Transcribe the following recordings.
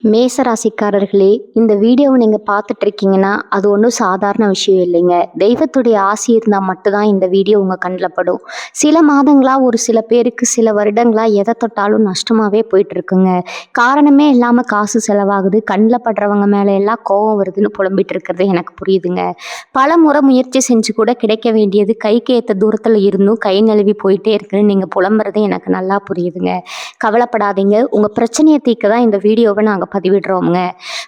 மேசராசிக்காரர்களே, இந்த வீடியோவை நீங்கள் பார்த்துட்டு இருக்கீங்கன்னா அது ஒன்றும் சாதாரண விஷயம் இல்லைங்க. தெய்வத்துடைய ஆசி இருந்தால் மட்டும்தான் இந்த வீடியோ உங்கள் கண்ணில் படும். சில மாதங்களாக ஒரு சில பேருக்கு சில வருடங்களாக எதை தொட்டாலும் நஷ்டமாகவே போயிட்டுருக்குங்க. காரணமே இல்லாமல் காசு செலவாகுது, கண்ணில் படுறவங்க மேலே எல்லாம் கோபம் வருதுன்னு புலம்பிட்டு இருக்கிறது எனக்கு புரியுதுங்க. பல முறை முயற்சி செஞ்சு கூட கிடைக்க வேண்டியது கைக்கு ஏற்ற தூரத்தில் இருந்தும் கை நழுவி போயிட்டே இருக்குன்னு நீங்கள் புலம்புறது எனக்கு நல்லா புரியுதுங்க. கவலைப்படாதீங்க, உங்கள் பிரச்சனையை தீர்க்க தான் இந்த வீடியோவை நாங்கள் பதிவிடுறோங்க.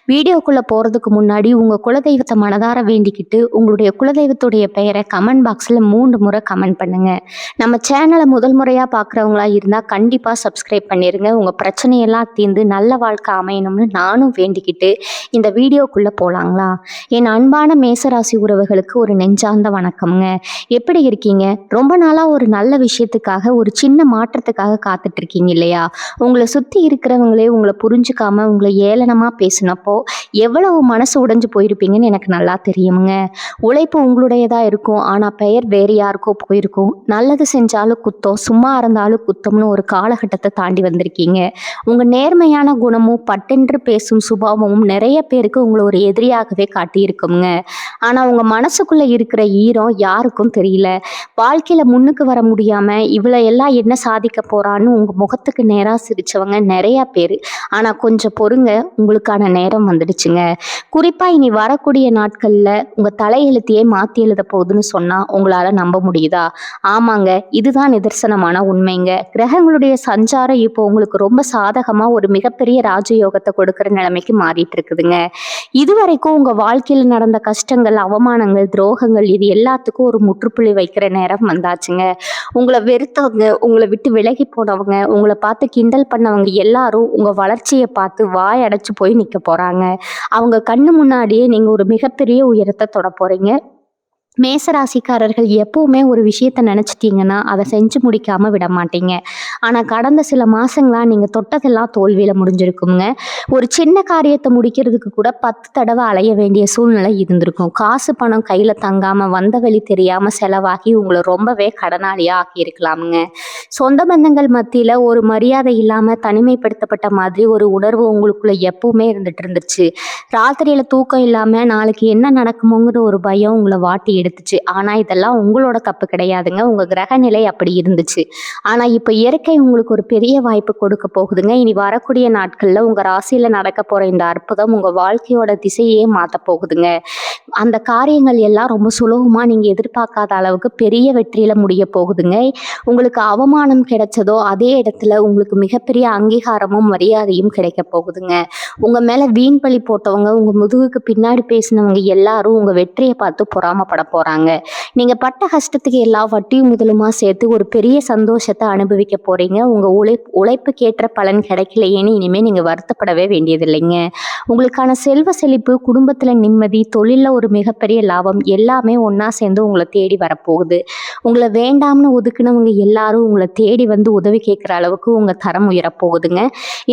வீடியோக்குள்ளே போகிறதுக்கு முன்னாடி உங்கள் குலதெய்வத்தை மனதார வேண்டிக்கிட்டு உங்களுடைய குலதெய்வத்துடைய பெயரை கமெண்ட் பாக்ஸில் 3 முறை கமெண்ட் பண்ணுங்கள். நம்ம சேனலை முதல் முறையாக பார்க்குறவங்களா இருந்தால் கண்டிப்பாக சப்ஸ்கிரைப் பண்ணிடுங்க. உங்கள் பிரச்சனையெல்லாம் தீர்ந்து நல்ல வாழ்க்கை அமையணும்னு நானும் வேண்டிக்கிட்டு இந்த வீடியோக்குள்ளே போகலாங்களா? என் அன்பான மேசராசி உறவுகளுக்கு ஒரு நெஞ்சார்ந்த வணக்கம்ங்க. எப்படி இருக்கீங்க? ரொம்ப நாளாக ஒரு நல்ல விஷயத்துக்காக, ஒரு சின்ன மாற்றத்துக்காக காத்துட்ருக்கீங்க இல்லையா? உங்களை சுற்றி இருக்கிறவங்களே உங்களை புரிஞ்சுக்காம உங்களை ஏளனமாக பேசினப்போ எவ்வளவு மனசு உடைஞ்சு போயிருப்பீங்கன்னு எனக்கு நல்லா தெரியுங்க. உழைப்பு உங்களுடையதாக இருக்கும், ஆனால் பெயர் வேறு யாருக்கோ போயிருக்கும். நல்லது செஞ்சாலும் குத்தம், சும்மா இருந்தாலும் குத்தம்னு ஒரு காலகட்டத்தை தாண்டி வந்திருக்கீங்க. உங்கள் நேர்மையான குணமும் பட்டென்று பேசும் சுபாவமும் நிறைய பேருக்கு உங்களை ஒரு எதிரியாகவே காட்டியிருக்குங்க. ஆனால் உங்கள் மனசுக்குள்ளே இருக்கிற ஈரம் யாருக்கும் தெரியல. வாழ்க்கையில் முன்னுக்கு வர முடியாமல் இவ்வளோ எல்லாம் என்ன சாதிக்க போகிறான்னு உங்கள் முகத்துக்கு நேராக சிரித்தவங்க நிறையா பேர். ஆனால் கொஞ்சம் பொறுங்க, உங்களுக்கான நேரம் வந்துடுச்சுங்க. குறிப்பாக இனி வரக்கூடிய நாட்களில் உங்கள் தலையெழுத்தையே மாற்றி எழுத போகுதுன்னு சொன்னால் உங்களால் நம்ப முடியுதா? ஆமாங்க, இதுதான் நிதர்சனமான உண்மைங்க. கிரகங்களுடைய சஞ்சாரம் இப்போ உங்களுக்கு ரொம்ப சாதகமாக ஒரு மிகப்பெரிய ராஜயோகத்தை கொடுக்குற நிலைமைக்கு மாறிட்டு இருக்குதுங்க. இதுவரைக்கும் உங்கள் வாழ்க்கையில் நடந்த கஷ்டங்கள், அவமானங்கள், துரோகங்கள் இது எல்லாத்துக்கும் ஒரு முற்றுப்புள்ளி வைக்கிற நேரம் வந்தாச்சுங்க. உங்களை வெறுத்தவங்க, உங்களை விட்டு விலகி போனவங்க, உங்களை பார்த்து கிண்டல் பண்ணவங்க எல்லாரும் உங்கள் வளர்ச்சியை பார்த்து வாய் அடைச்சு போய் நிற்க போகிறாங்க. அவங்க கண்ணு முன்னாடியே நீங்கள் ஒரு மிகப்பெரிய உயரத்தை தொட போகிறீங்க. மேசராசிக்காரர்கள் எப்பவுமே ஒரு விஷயத்த நினச்சிட்டிங்கன்னா அதை செஞ்சு முடிக்காமல் விட மாட்டீங்க. ஆனால் கடந்த சில மாதங்களாக நீங்கள் தொட்டதெல்லாம் தோல்வியில் முடிஞ்சிருக்குங்க. ஒரு சின்ன காரியத்தை முடிக்கிறதுக்கு கூட 10 தடவை அலைய வேண்டிய சூழ்நிலை இருந்திருக்கும். காசு பணம் கையில் தங்காமல் வந்த வழி தெரியாமல் செலவாகி உங்களை ரொம்பவே கடனாளியாக ஆக்கியிருக்கலாமுங்க. சொந்த பந்தங்கள் மத்தியில் ஒரு மரியாதை இல்லாமல் தனிமைப்படுத்தப்பட்ட மாதிரி ஒரு உணர்வு உங்களுக்குள்ளே எப்பவுமே இருந்துட்டு இருந்துச்சு. ராத்திரியில் தூக்கம் இல்லாமல் நாளைக்கு என்ன நடக்குமோங்கிற ஒரு பயம் உங்களை வாட்டி எடுத்துச்சு. ஆனால் இதெல்லாம் உங்களோட தப்பு கிடையாதுங்க, உங்கள் கிரக நிலை அப்படி இருந்துச்சு. ஆனால் இப்போ இயற்கை உங்களுக்கு ஒரு பெரிய வாய்ப்பு கொடுக்க போகுதுங்க. இனி வரக்கூடிய நாட்களில் உங்கள் ராசியில் நடக்க போகிற இந்த அற்புதம் உங்கள் வாழ்க்கையோட திசையே மாற்ற போகுதுங்க. அந்த காரியங்கள் எல்லாம் ரொம்ப சுலபமாக நீங்கள் எதிர்பார்க்காத அளவுக்கு பெரிய வெற்றியில் முடிய போகுதுங்க. உங்களுக்கு அவமானம் கிடைச்சதோ அதே இடத்துல உங்களுக்கு மிகப்பெரிய அங்கீகாரமும் மரியாதையும் கிடைக்க போகுதுங்க. உங்கள் மேலே வீண் பழி போட்டவங்க, உங்கள் முதுகுக்கு பின்னாடி பேசினவங்க எல்லாரும் உங்கள் வெற்றியை பார்த்து பொறாமப்பட போகிறாங்க. நீங்கள் பட்ட கஷ்டத்துக்கு எல்லா வட்டியும் முதலுமா சேர்த்து ஒரு பெரிய சந்தோஷத்தை அனுபவிக்க போகிறீங்க. உங்கள் உழைப்புக்கேற்ற பலன் கிடைக்கலையேன்னு இனிமேல் நீங்கள் வருத்தப்படவே வேண்டியதில்லைங்க. உங்களுக்கான செல்வ செழிப்பு, குடும்பத்தில் நிம்மதி, தொழிலில் ஒரு மிகப்பெரிய லாபம் எல்லாமே ஒன்றா சேர்ந்து உங்களை தேடி வரப்போகுது. உங்களை வேண்டாம்னு ஒதுக்குனவங்க எல்லாரும் உங்களை தேடி வந்து உதவி கேட்குற அளவுக்கு உங்கள் தரம் உயரப்போகுதுங்க.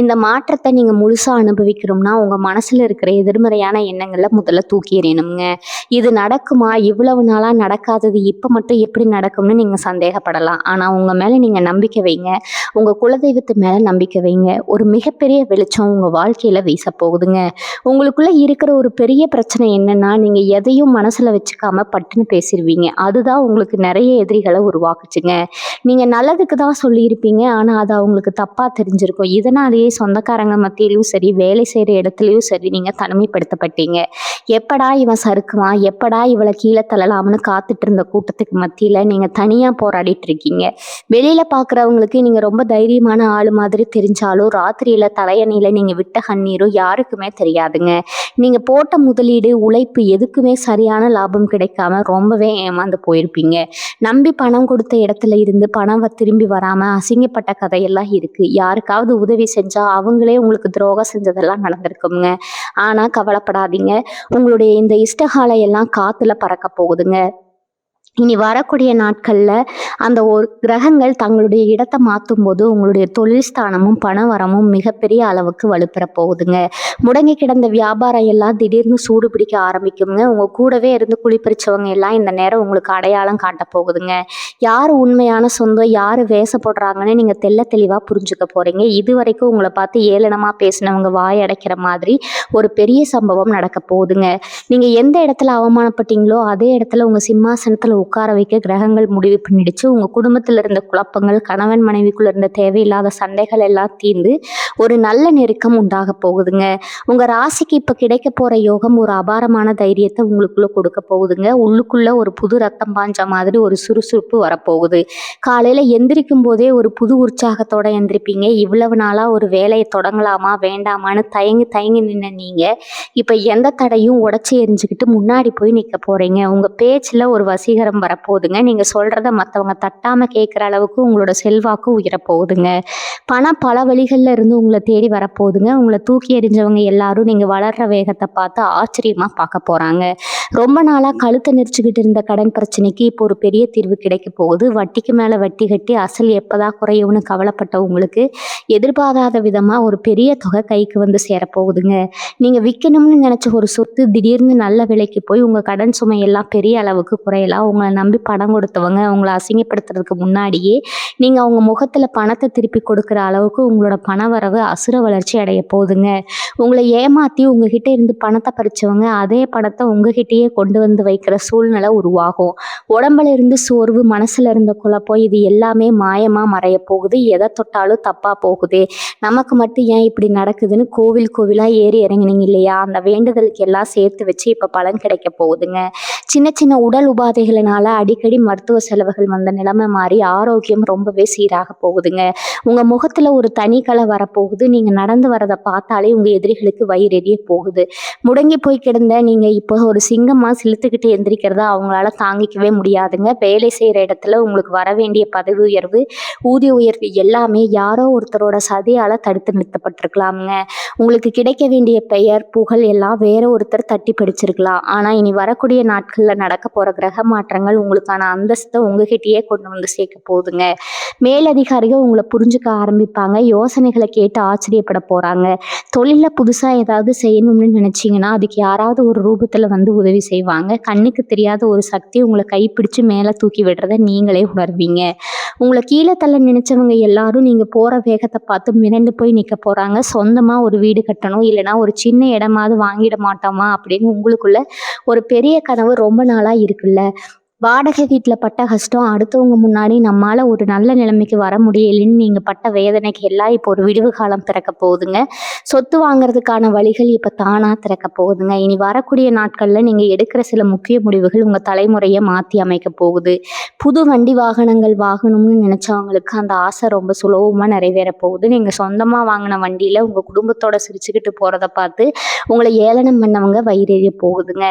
இந்த மாற்றத்தை நீங்கள் முழுசாக அனுபவிக்கணும்னா உங்கள் மனசில் இருக்கிற எதிர்மறையான எண்ணங்களை முதல்ல தூக்கி எறியணுங்க. இது நடக்குமா? இவ்வளவு நாளாக நடக்காதது இப்போ மட்டும் எப்படி நடக்கும்னு நீங்கள் சந்தேகப்படலாம். ஆனால் உங்கள் மேலே நீங்கள் நம்பிக்கை வைங்க, உங்கள் குலதெய்வத்து மேலே நம்பிக்கை வைங்க. ஒரு மிகப்பெரிய வெளிச்சம் உங்கள் வாழ்க்கையில் வீச போகுதுங்க. உங்களுக்குள்ளே இருக்கிற ஒரு பெரிய பிரச்சனை என்னென்னா, நீங்கள் எதையும் மனசில் வச்சுக்காம பட்டுன்னு பேசிடுவீங்க. அதுதான் உங்களுக்கு நிறைய எதிரிகளை உருவாக்குச்சுங்க. நீங்கள் நல்லதுக்கு தான் சொல்லியிருப்பீங்க, ஆனால் அது அவங்களுக்கு தப்பாக தெரிஞ்சிருக்கும். இதனாலேயே சொந்தக்காரங்க மத்தியிலும் சரி, வேலை செய்கிற இடத்துலையும் சரி நீங்கள் தனிமைப்படுத்தப்பட்டீங்க. எப்படா இவன் சறுக்குவான், எப்படா இவளை கீழே தள்ளலாம்னு காத்துட்டு இருந்த கூட்டத்துக்கு மத்தியில் நீங்கள் தனியாக போராடிட்டு இருக்கீங்க. வெளியில் பார்க்குறவங்களுக்கு நீங்கள் ரொம்ப தைரியமான ஆள் மாதிரி தெரிஞ்சாலும் ராத்திரியில் தலையணையில் நீங்கள் விட்ட கண்ணீரும் யாருக்குமே தெரியாதுங்க. நீங்கள் போட்ட முதலீடு, உழைப்பு எதுக்குமே சரியான லாபம் கிடைக்காம ரொம்பவே ஏமாந்து போயிருப்பீங்க. நம்பி பணம் கொடுத்த இடத்துல இருந்து பணம் திரும்பி வராமல் அசிங்கப்பட்ட கதையெல்லாம் இருக்குது. யாருக்காவது உதவி செஞ்சால் அவங்களே உங்களுக்கு துரோகம் செஞ்சதெல்லாம் நடந்திருக்குங்க. ஆனால் கவலைப்படாதீங்க, உங்களுடைய இந்த இஷ்டகாலையெல்லாம் காற்றுல பறக்க போகுதுங்க. இனி வரக்கூடிய நாட்கள்ல அந்த ஒரு கிரகங்கள் தங்களுடைய இடத்த மாத்தும்போது உங்களுடைய தொழில் ஸ்தானமும் பண வரமும் மிகப்பெரிய அளவுக்கு வலுப்பெற போகுதுங்க. முடங்கி கிடந்த வியாபாரம் எல்லாம் திடீர்னு சூடு பிடிக்க ஆரம்பிக்குங்க. உங்க கூடவே இருந்து குழிப்பறிச்சவங்க எல்லாம் இந்த நேரம் உங்களுக்கு அடையாளம் காட்ட போகுதுங்க. யாரு உண்மையான சொந்தம், யாரு வேஷப்படுறாங்கன்னு நீங்க தெளிவா புரிஞ்சுக்க போறீங்க. இதுவரைக்கும் உங்களை பார்த்து ஏளனமா பேசினவங்க வாய் அடைக்கிற மாதிரி ஒரு பெரிய சம்பவம் நடக்க போகுதுங்க. நீங்க எந்த இடத்துல அவமானப்பட்டீங்களோ அதே இடத்துல உங்க சிம்மாசனத்துல உட்கார வைக்க கிரகங்கள் முடிவு பண்ணிடுச்சு. உங்க குடும்பத்துல இருந்த குழப்பங்கள், கணவன் மனைவிக்குள்ள இருந்த தேவையில்லாத சண்டைகள் எல்லாம் தீர்ந்து ஒரு நல்ல நெருக்கம் உண்டாக போகுதுங்க. உங்க ராசிக்கு இப்ப கிடைக்க போற யோகம் ஒரு அபாரமான தைரியத்தை உங்களுக்குள்ள கொடுக்க போகுதுங்க. உள்ளுக்குள்ள ஒரு புது ரத்தம் பாஞ்ச மாதிரி ஒரு சுறுசுறுப்பு வரப்போகுது. காலையில எந்திரிக்கும் போதே ஒரு புது உற்சாகத்தோட எந்திரிப்பீங்க. இவ்வளவு நாளா ஒரு வேலையை தொடங்கலாமா வேண்டாமான்னு தயங்கி தயங்கி நின்ன நீங்க இப்ப எந்த தடையும் உடைச்சி எரிஞ்சுக்கிட்டு முன்னாடி போய் நிக்க போறீங்க. உங்க பேச்சுல ஒரு வசீகரம் வரப்போகுதுங்க. நீங்க சொல்றத மத்தவங்க தட்டாம கேட்கிற அளவுக்கு உங்களோட செல்வாக்கு உயரப்போகுதுங்க. பணம் பல வழிகள்ல இருந்து உங்களை தேடி வரப்போகுதுங்க. உங்களை தூக்கி எறிஞ்சவங்க எல்லாரும் நீங்க வளர்ற வேகத்தை பார்த்து ஆச்சரியமா பார்க்க போறாங்க. ரொம்ப நாளா கழுத்தை நெரிச்சுக்கிட்டு இருந்த கடன் பிரச்சனைக்கு இப்போ ஒரு பெரிய தீர்வு கிடைக்க போகுது. வட்டிக்கு மேல வட்டி கட்டி அசல் எப்பதான் குறையும்னு கவலைப்பட்ட உங்களுக்கு எதிர்பாராத விதமா ஒரு பெரிய தொகை கைக்கு வந்து சேரப்போகுதுங்க. நீங்க விற்கணும்னு நினைச்ச ஒரு சொத்து திடீர்னு நல்ல விலைக்கு போய் உங்க கடன் சுமை எல்லாம் பெரிய அளவுக்கு குறையலாம். உங்களை நம்பி பணம் கொடுத்தவங்க உங்களை அசிங்கப்படுத்துறதுக்கு முன்னாடியே நீங்க அவங்க முகத்துல பணத்தை திருப்பி கொடுக்குற அளவுக்கு உங்களோட பண வரவு அசுர வளர்ச்சி அடைய போகுதுங்க. உங்களை ஏமாத்தி உங்ககிட்ட இருந்து பணத்தை பறிச்சவங்க அதே பணத்தை உங்ககிட்டயே கொண்டு வந்து வைக்கிற சூழ்நிலை உருவாகும். உடம்புல இருந்து சோர்வு, மனசுல இருந்த குழப்பம் இது எல்லாமே மாயமா மறைய போகுது. எதை தொட்டாலும் தப்பா போகுது, நமக்கு மட்டும் ஏன் இப்படி நடக்குதுன்னு கோவில் கோவிலா ஏறி இறங்கினீங்க இல்லையா, அந்த வேண்டுதலுக்கு எல்லாம் சேர்த்து வச்சு இப்ப பலன் கிடைக்க போகுதுங்க. சின்ன சின்ன உடல் உபாதைகளினால அடிக்கடி மருத்துவ செலவுகள் வந்த நிலைமை மாறி ஆரோக்கியம் ரொம்பவே சீராக போகுதுங்க. உங்க முகத்துல ஒரு தனி கலை வரப்போகுது. நீங்க நடந்து வரதை பார்த்தாலே உங்க எதிரிகளுக்கு வயிறெறிய போகுது. முடங்கி போய் கிடந்த நீங்க இப்போ ஒரு சிங்கமா சிலுத்துக்கிட்டு எந்திரிக்கிறத அவங்களால தாங்கிக்கவே முடியாதுங்க. வேலை செய்யற இடத்துல உங்களுக்கு வர வேண்டிய பதவி உயர்வு, ஊதிய உயர்வு எல்லாமே யாரோ ஒருத்தரோட சதியால தடுத்து நிறுத்தப்பட்டிருக்கலாமுங்க. உங்களுக்கு கிடைக்க வேண்டிய பெயர், புகழ் எல்லாம் வேற ஒருத்தர் தட்டி பிடிச்சிருக்கலாம். ஆனா இனி வரக்கூடிய நாட்கள்ல நடக்க போற கிரக மாற்றங்கள் உங்களுக்கான அந்தஸ்தை உங்ககிட்டயே கொண்டு வந்து சேர்க்க போகுதுங்க. மேலதிகாரிகள் உங்களை புரிஞ்சுக்க ஆரம்பிப்பாங்க. யோசனைகளை கேட்டு ஆச்சரியப்பட போறாங்க. தொழில புதுசா ஏதாவது செய்யணும்னு நினைச்சீங்கன்னா அதுக்கு யாராவது ஒரு ரூபத்துல வந்து உதவி செய்வாங்க. கண்ணுக்கு தெரியாத ஒரு சக்தி உங்களை கைப்பிடிச்சு மேல தூக்கி விடுறத நீங்களே உணர்வீங்க. உங்களை கீழே தள்ள நினைச்சவங்க எல்லாரும் நீங்க போற வேகத்தை பார்த்து மிரண்டு போய் நிக்க போறாங்க. சொந்தமா ஒரு வீடு கட்டணும், இல்லைன்னா ஒரு சின்ன இடமாவது வாங்கிட மாட்டோமா அப்படின்னு உங்களுக்குள்ள ஒரு பெரிய கனவு ரொம்ப நாளா இருக்குல்ல. வாடகை வீட்டுல பட்ட கஷ்டம், அடுத்தவங்க முன்னாடி நம்மால ஒரு நல்ல நிலைமைக்கு வர முடியலைன்னு நீங்க பட்ட வேதனைக்கு எல்லாம் இப்போ ஒரு விடிவு காலம் திறக்க போகுதுங்க. சொத்து வாங்குறதுக்கான வழிகள் இப்ப தானா திறக்க போகுதுங்க. இனி வரக்கூடிய நாட்கள்ல நீங்க எடுக்கிற சில முக்கிய முடிவுகள் உங்க தலைமுறையை மாத்தி அமைக்க போகுது. புது வண்டி வாகனங்கள் வாங்கணும்னு நினைச்சவங்களுக்கு அந்த ஆசை ரொம்ப சுலபமா நிறைவேற போகுது. நீங்க சொந்தமா வாங்கின வண்டியில உங்க குடும்பத்தோட சிரிச்சுக்கிட்டு போறத பார்த்து உங்களை ஏளனம் பண்ணவங்க வயிறெறிய போகுதுங்க.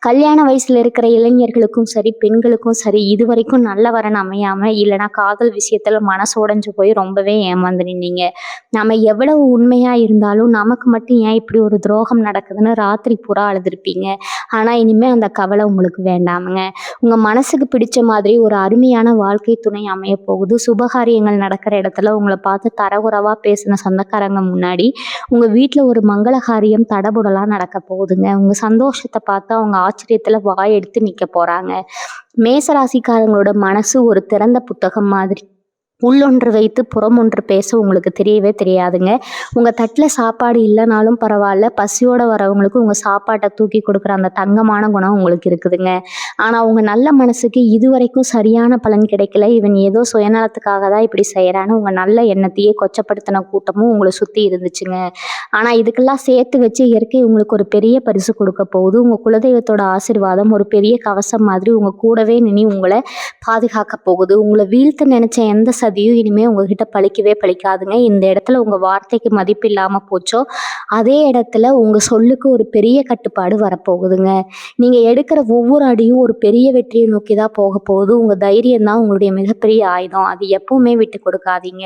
கல்யாண வயசுல இருக்கிற இளைஞர்களுக்கும் சரி பெண்களுக்கும் சரி இதுவரைக்கும் நல்ல வரன் அமையாம, இல்லைன்னா காதல் விஷயத்துல மனசு உடைஞ்சு போய் ரொம்பவே ஏமாந்து நின்னீங்க. நம்ம எவ்வளவு உண்மையா இருந்தாலும் நமக்கு மட்டும் ஏன் இப்படி ஒரு துரோகம் நடக்குதுன்னு ராத்திரி பூரா அழுதுருப்பீங்க. ஆனா இனிமே அந்த கவலை உங்களுக்கு வேண்டாமுங்க. உங்க மனசுக்கு பிடிச்ச மாதிரி ஒரு அருமையான வாழ்க்கை துணை அமைய போகுது. சுபகாரியங்கள் நடக்கிற இடத்துல உங்களை பார்த்து தரகுறவா பேசின சொந்தக்காரங்க முன்னாடி உங்க வீட்டுல ஒரு மங்களகாரியம் தடபுடலாம் நடக்க போகுதுங்க. உங்க சந்தோஷத்தை பார்த்து அவங்க ஆச்சரியத்துல வாய் எடுத்து நிக்க போறாங்க. மேசராசிக்காரங்களோட மனசு ஒரு திறந்த புத்தகம் மாதிரி. உள்ளொன்று வைத்து புறம் ஒன்று பேச உங்களுக்கு தெரியவே தெரியாதுங்க. உங்கள் தட்டில் சாப்பாடு இல்லைனாலும் பரவாயில்ல, பசியோடு வரவங்களுக்கு உங்கள் சாப்பாட்டை தூக்கி கொடுக்குற அந்த தங்கமான குணம் உங்களுக்கு இருக்குதுங்க. ஆனால் உங்கள் நல்ல மனசுக்கு இதுவரைக்கும் சரியான பலன் கிடைக்கல. இவன் ஏதோ சுயநலத்துக்காக தான் இப்படி செய்கிறான்னு உங்கள் நல்ல எண்ணத்தையே கொச்சப்படுத்தின கூட்டமும் உங்களை சுற்றி இருந்துச்சுங்க. ஆனால் இதுக்கெல்லாம் சேர்த்து வச்சு இயற்கை உங்களுக்கு ஒரு பெரிய பரிசு கொடுக்க போகுது. உங்கள் குலதெய்வத்தோட ஆசீர்வாதம் ஒரு பெரிய கவசம் மாதிரி உங்கள் கூடவே நின்று உங்களை பாதுகாக்க போகுது. உங்களை வீழ்த்த நினைச்ச எந்த சதியும் இனிமே உங்ககிட்ட பழிக்கவே பழிக்காதுங்க. இந்த இடத்துல உங்க வார்த்தைக்கு மதிப்பு இல்லாம போச்சோ அதே இடத்துல உங்க சொல்லுக்கு ஒரு பெரிய கட்டுப்பாடு வரப்போகுதுங்க. நீங்க எடுக்கிற ஒவ்வொரு அடியும் ஒரு பெரிய வெற்றியை நோக்கி தான் போக போகுது. உங்க தைரியம் தான் உங்களுடைய மிகப்பெரிய ஆயுதம். அது எப்பவுமே விட்டு கொடுக்காதீங்க.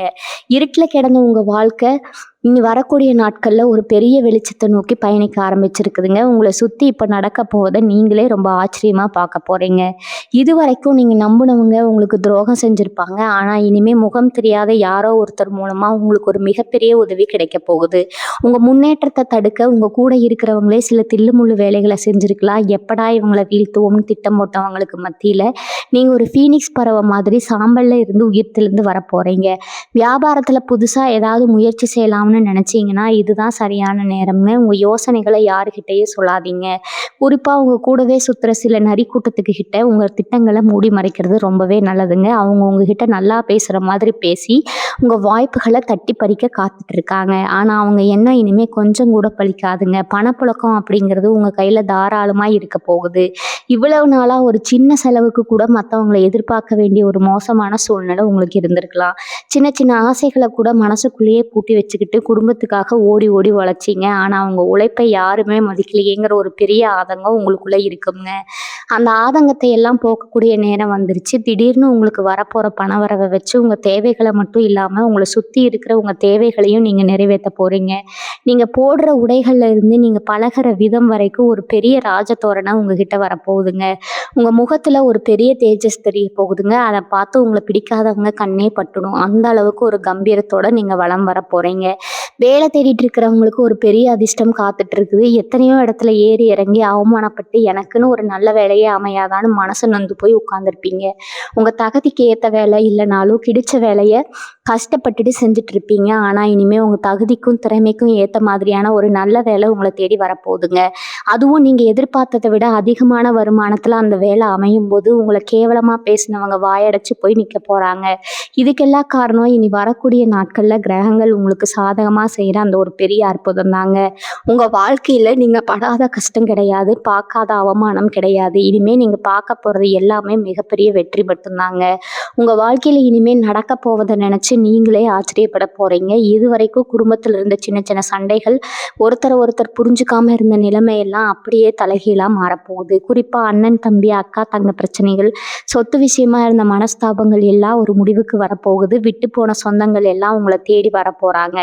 இருட்டுல கிடந்த உங்க வாழ்க்கை இனி வரக்கூடிய நாட்கள்ல ஒரு பெரிய வெளிச்சத்தை நோக்கி பயணிக்க ஆரம்பிச்சிருக்குதுங்க. உங்கள சுத்தி இப்ப நடக்க போவத நீங்களே ரொம்ப ஆச்சரியமா பார்க்க போறீங்க. இதுவரைக்கும் நீங்க நம்புனவங்க உங்களுக்கு துரோகம் செஞ்சிருப்பாங்க. ஆனா இனிமே முகம் தெரியாத யாரோ ஒருத்தர் மூலமா உங்களுக்கு ஒரு மிகப்பெரிய உதவி கிடைக்க போகுது. உங்க முன்னேற்றத்த தடுக்க உங்க கூட இருக்கிறவங்களே சில தில்லுமுள்ளு வேலைகள செஞ்சிருக்கலாம். எப்படா இவங்கள வீழ்த்துவோம்னு திட்டம் போட்டவங்களுக்கு மத்தியில நீங்க ஒரு ஃபீனிக்ஸ் பறவை மாதிரி சாம்பல்ல இருந்து உயிர் தெழுந்து வரப்போறீங்க. வியாபாரத்துல புதுசா ஏதாவது முயற்சி செய்யலாம்னு நினைச்சீங்கன்னா இதுதான் சரியான நேரம்னு உங்க யோசனைகளை யாருகிட்டயும் சொல்லாதீங்க. குறிப்பா உங்க கூடவே சுத்துற சில நரி கூட்டத்துக்கு கிட்ட உங்க திட்டங்களை மூடி மறைக்கிறது ரொம்பவே நல்லதுங்க. அவங்க உங்ககிட்ட நல்லா பேசுற மாதிரி பேசி உங்க வாய்ப்புகளை தட்டி பறிக்க காத்துட்டு இருக்காங்க. ஆனா அவங்க எண்ணம் இனிமே கொஞ்சம் கூட பலிக்காதுங்க. பணப்புழக்கம் அப்படிங்கிறது உங்க கையில தாராளமா இருக்க போகுது. இவ்வளவு நாளா ஒரு சின்ன செலவுக்கு கூட மற்றவங்களை எதிர்பார்க்க வேண்டிய ஒரு மோசமான சூழ்நிலை உங்களுக்கு இருந்திருக்கலாம். சின்ன சின்ன ஆசைகளை கூட மனசுக்குள்ளேயே பூட்டி வச்சுக்கிட்டு குடும்பத்துக்காக ஓடி ஓடி உழைச்சிங்க. ஆனா அவங்க உழைப்பை யாருமே மதிக்கலையேங்கிற ஒரு பெரிய ஆதங்கம் உங்களுக்குள்ள இருக்குங்க. அந்த ஆதங்கத்தை எல்லாம் போக்கக்கூடிய நேரம் வந்துருச்சு. திடீர்னு உங்களுக்கு வரப்போற பணவரவை வச்சு உங்க தேவைகளை மட்டும் இல்லாம உங்களை சுத்தி இருக்கிற உங்க தேவைகளையும் நீங்க நிறைவேற்ற போறீங்க. நீங்க போடுற உடைகள்ல இருந்து நீங்க பழகுற விதம் வரைக்கும் ஒரு பெரிய ராஜதோரணம் உங்ககிட்ட வரப்போகுதுங்க. உங்க முகத்துல ஒரு பெரிய தேஜஸ் தெரிய போகுதுங்க. அதை பார்த்து உங்களை பிடிக்காதவங்க கண்ணே பட்டுடும். அந்த அளவுக்கு ஒரு கம்பீரத்தோட நீங்க வலம் வர போறீங்க. வேலை தேடிட்டு இருக்கிறவங்களுக்கு ஒரு பெரிய அதிர்ஷ்டம் காத்துட்டு இருக்குது. எத்தனையோ இடத்துல ஏறி இறங்கி அவமானப்பட்டு எனக்குன்னு ஒரு நல்ல வேலையே அமையாதான்னு மனசு நொந்து போய் உட்கார்ந்துருப்பீங்க. உங்க தகுதிக்கு ஏத்த வேலை இல்லைனாலும் கிடைச்ச வேலையை கஷ்டப்பட்டுட்டு செஞ்சுட்டு இருப்பீங்க. ஆனா இனிமே உங்க தகுதிக்கும் திறமைக்கும் ஏத்த மாதிரியான ஒரு நல்ல வேலை உங்களை தேடி வரப்போகுதுங்க. அதுவும் நீங்க எதிர்பார்த்ததை விட அதிகமான வருமானத்துல அந்த வேலை அமையும் போது உங்களை கேவலமா பேசினவங்க வாயடைச்சு போய் நிக்க போறாங்க. இதுக்கெல்லாம் காரணம் இனி வரக்கூடிய நாட்கள்ல கிரகங்கள் உங்களுக்கு சாதகமா செய்யற அந்த ஒரு பெரிய அற்புதம் தாங்க. உங்க வாழ்க்கையில நீங்க படாத கஷ்டம் கிடையாது, பார்க்காத அவமானம் கிடையாது. இனிமே நீங்க பார்க்க போறது எல்லாமே மிகப்பெரிய வெற்றி மட்டும்தாங்க. உங்க வாழ்க்கையில இனிமே நடக்க போவதை நினைச்சு நீங்களே ஆச்சரியப்பட போறீங்க. இதுவரைக்கும் குடும்பத்துல இருந்த சின்ன சின்ன சண்டைகள், ஒருத்தர் புரிஞ்சுக்காம இருந்த நிலைமையெல்லாம் அப்படியே தலைகீழா மாறப்போகுது. குறிப்பா அண்ணன் தம்பி அக்கா தங்க பிரச்சனைகள், சொத்து விஷயமா இருந்த மனஸ்தாபங்கள் எல்லாம் ஒரு முடிவுக்கு வரப்போகுது. விட்டு போன சொந்தங்கள் எல்லாம் உங்களை தேடி வரப்போறாங்க.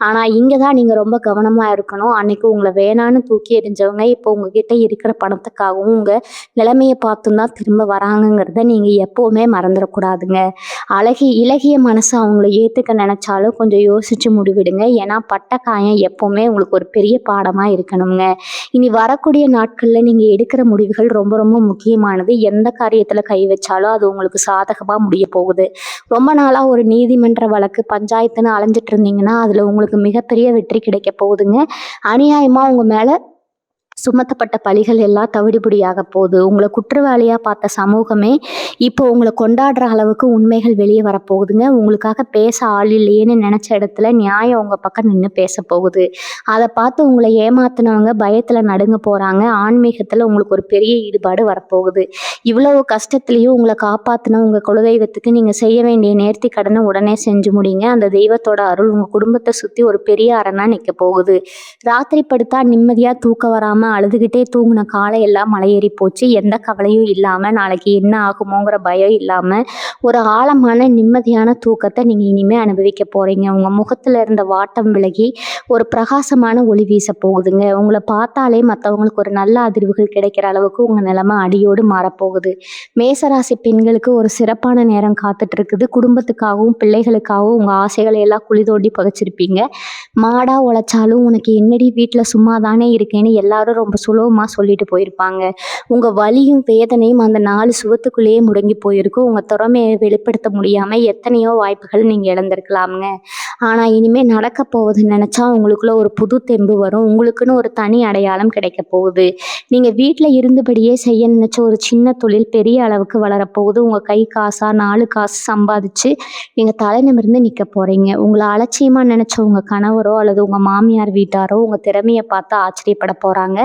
ஆனா இங்கதான் நீங்க ரொம்ப கவனமா இருக்கணும். அன்னைக்கு உங்களை வேணான்னு தூக்கி எறிஞ்சவங்க இப்போ உங்ககிட்ட இருக்கிற பணத்துக்காகவும் உங்க நிலைமையை பார்த்தும் தான் திரும்ப வராங்கங்கிறத நீங்க எப்பவுமே மறந்துடக்கூடாதுங்க. இலகிய மனசு அவங்கள ஏத்துக்க நினைச்சாலும் கொஞ்சம் யோசிச்சு முடிவிடுங்க. ஏன்னா பட்ட காயம் எப்பவுமே உங்களுக்கு ஒரு பெரிய பாடமா இருக்கணுங்க. இனி வரக்கூடிய நாட்கள்ல நீங்க எடுக்கிற முடிவுகள் ரொம்ப ரொம்ப முக்கியமானது. எந்த காரியத்துல கை வச்சாலும் அது உங்களுக்கு சாதகமா முடிய போகுது. ரொம்ப நாளா ஒரு நீதிமன்ற வழக்கு பஞ்சாயத்துன்னு அலைஞ்சிட்டு இருந்தீங்கன்னா அதுல உங்களுக்கு மிகப்பெரிய வெற்றி கிடைக்க போகுதுங்க. அநியாயமா உங்க மேல சுமத்தப்பட்ட பழிகள் எல்லாம் தவிடுபடியாக போகுது. உங்களை குற்றவாளியா பார்த்த சமூகமே இப்போ உங்களை கொண்டாடுற அளவுக்கு உண்மைகள் வெளியே வரப்போகுதுங்க. உங்களுக்காக பேச ஆள் இல்லையேன்னு நினைச்ச இடத்துல நியாயம் உங்க பக்கம் நின்று பேச போகுது. அதை பார்த்து உங்களை ஏமாத்தினவங்க பயத்துல நடுங்க போறாங்க. ஆன்மீகத்துல உங்களுக்கு ஒரு பெரிய ஈடுபாடு வரப்போகுது. இவ்வளவு கஷ்டத்துலயும் உங்களை காப்பாத்தின உங்க குலதெய்வத்துக்கு நீங்க செய்ய வேண்டிய நேர்த்தி கடனை உடனே செஞ்சு முடிங்க. அந்த தெய்வத்தோட அருள் உங்க குடும்பத்தை சுத்தி ஒரு பெரிய அரணா நிக்க போகுது. ராத்திரி படுத்தா நிம்மதியா தூக்க வராம அழுதுகிட்டே தூங்கின காலையெல்லாம் மலையேறி போச்சு. எந்த கவலையும் இல்லாம நாளைக்கு என்ன ஆகுமோங்கிற பயம் இல்லாம ஒரு ஆழமான நிம்மதியான தூக்கத்தை நீங்க இனிமே அனுபவிக்க போறீங்க. உங்க முகத்துல இருந்த வாட்டம் விலகி ஒரு பிரகாசமான ஒளி வீச போகுதுங்க. உங்களை பார்த்தாலே மற்றவங்களுக்கு ஒரு நல்ல அதிர்வுகள் கிடைக்கிற அளவுக்கு உங்க நிலைமை அடியோடு மாறப்போகுது. மேசராசி பெண்களுக்கு ஒரு சிறப்பான நேரம் காத்துட்டு இருக்குது. குடும்பத்துக்காகவும் பிள்ளைகளுக்காகவும் உங்க ஆசைகளை எல்லாம் குழி தோண்டி புதைச்சிருப்பீங்க. மாடா உழைச்சாலும் உனக்கு என்னடி வீட்டுல சும்மா தானே இருக்கேன்னு எல்லாரும் ரொம்ப சுலபமா சொல்லிட்டு போயிருப்பாங்க. உங்க வலியும் வேதனையும் அந்த 4 சுவத்துக்குள்ளேயே முடங்கி போயிருக்கும். உங்க திறமையை வெளிப்படுத்த முடியாம எத்தனையோ வாய்ப்புகள் நீங்க இழந்திருக்கலாமுங்க. ஆனா இனிமே நடக்க போவதுன்னு நினைச்சா உங்களுக்குள்ள ஒரு புது தெம்பு வரும். உங்களுக்குன்னு ஒரு தனி அடையாளம் கிடைக்க போகுது. நீங்க வீட்டுல இருந்தபடியே செய்ய நினைச்ச ஒரு சின்ன தொழில் பெரிய அளவுக்கு வளரப்போகுது. உங்க கை காசா 4 காசு சம்பாதிச்சு நீங்க தலை நிமிர்ந்து நிக்க போறீங்க. உங்களை அலட்சியமா நினைச்ச உங்க கணவரோ அல்லது உங்க மாமியார் வீட்டாரோ உங்க திறமையை பார்த்து ஆச்சரியப்பட போறாங்க.